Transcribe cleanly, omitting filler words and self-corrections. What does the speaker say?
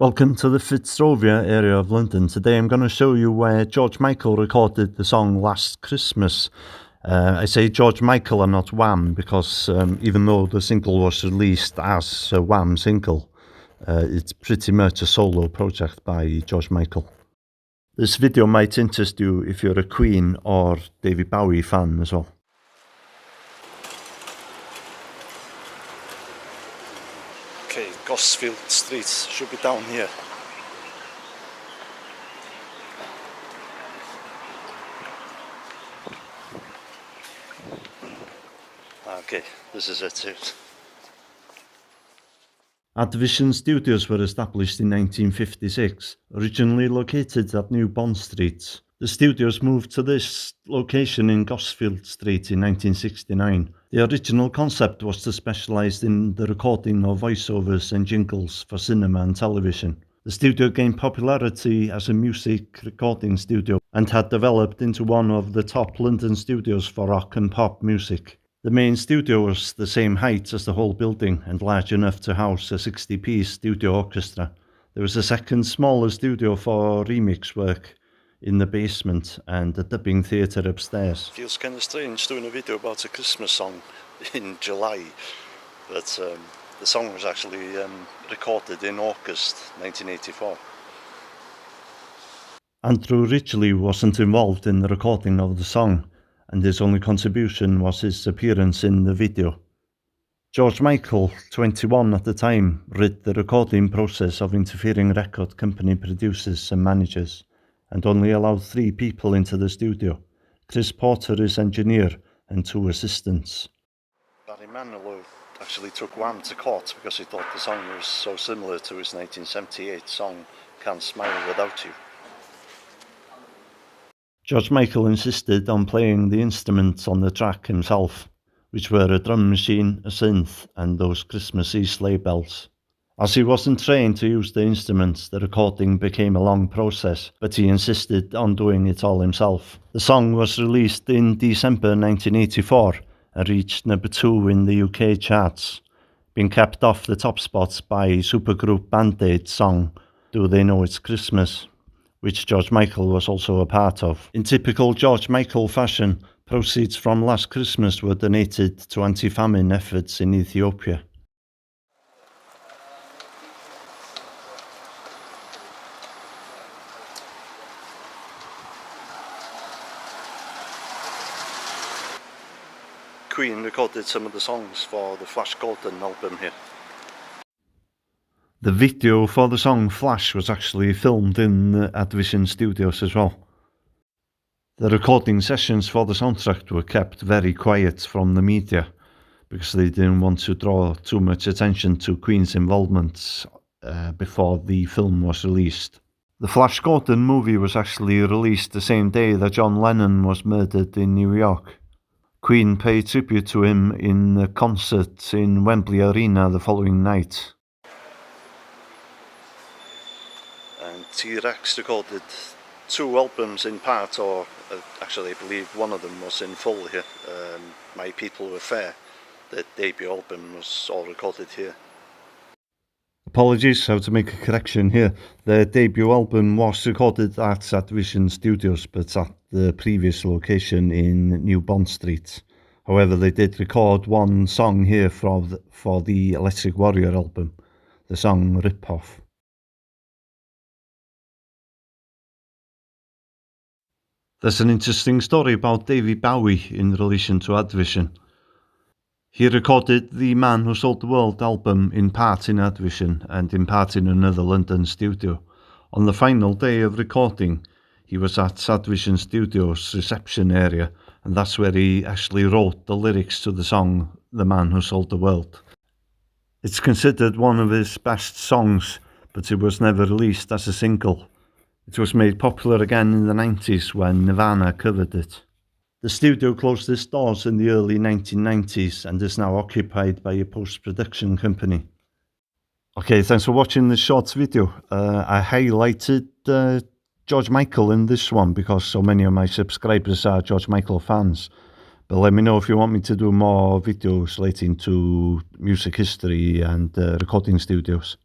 Welcome to the Fitzrovia area of London. Today I'm going to show you where George Michael recorded the song Last Christmas. I say George Michael and not Wham because even though the single was released as a Wham single, it's pretty much a solo project by George Michael. This video might interest you if you're a Queen or David Bowie fan as well. Okay, Gosfield Street should be down here. Okay, this is it. Advision Studios were established in 1956, originally located at New Bond Street. The studios moved to this location in Gosfield Street in 1969. The original concept was to specialise in the recording of voiceovers and jingles for cinema and television. The studio gained popularity as a music recording studio and had developed into one of the top London studios for rock and pop music. The main studio was the same height as the whole building and large enough to house a 60-piece studio orchestra. There was a second smaller studio for remix work in the basement and a dubbing theatre upstairs. Feels kind of strange doing a video about a Christmas song in July, but the song was actually recorded in August 1984. Andrew Ridgeley wasn't involved in the recording of the song, and his only contribution was his appearance in the video. George Michael, 21 at the time, rid the recording process of interfering record company producers and managers, and only allowed 3 people into the studio: Chris Porter, his engineer, and 2 assistants. Barry Manilow actually took Wham to court because he thought the song was so similar to his 1978 song Can't Smile Without You. George Michael insisted on playing the instruments on the track himself, which were a drum machine, a synth, and those Christmassy sleigh bells. As he wasn't trained to use the instruments, the recording became a long process, but he insisted on doing it all himself. The song was released in December 1984 and reached number 2 in the UK charts, being kept off the top spots by supergroup Band Aid's song Do They Know It's Christmas, which George Michael was also a part of. In typical George Michael fashion, proceeds from Last Christmas were donated to anti-famine efforts in Ethiopia. Queen recorded some of the songs for the Flash Gordon album here. The video for the song Flash was actually filmed in the Advision Studios as well. The recording sessions for the soundtrack were kept very quiet from the media because they didn't want to draw too much attention to Queen's involvement before the film was released. The Flash Gordon movie was actually released the same day that John Lennon was murdered in New York. Queen paid tribute to him in a concert in Wembley Arena the following night. And T-Rex recorded 2 albums in part, or actually I believe one of them was in full here. My People Were Fair, the debut album, was all recorded here. Apologies, I have to make a correction here. The debut album was recorded at Advision Studios, but at the previous location in New Bond Street. However, they did record one song here for the Electric Warrior album, the song Rip Off. There's an interesting story about David Bowie in relation to Advision. He recorded the Man Who Sold the World album in part in Advision and in part in another London studio. On the final day of recording, he was at Advision Studios reception area, and that's where he actually wrote the lyrics to the song The Man Who Sold the World. It's considered one of his best songs, but it was never released as a single. It was made popular again in the 90s when Nirvana covered it. The studio closed its doors in the early 1990s and is now occupied by a post-production company. Okay, thanks for watching this short video. I highlighted George Michael in this one because so many of my subscribers are George Michael fans. But let me know if you want me to do more videos relating to music history and recording studios.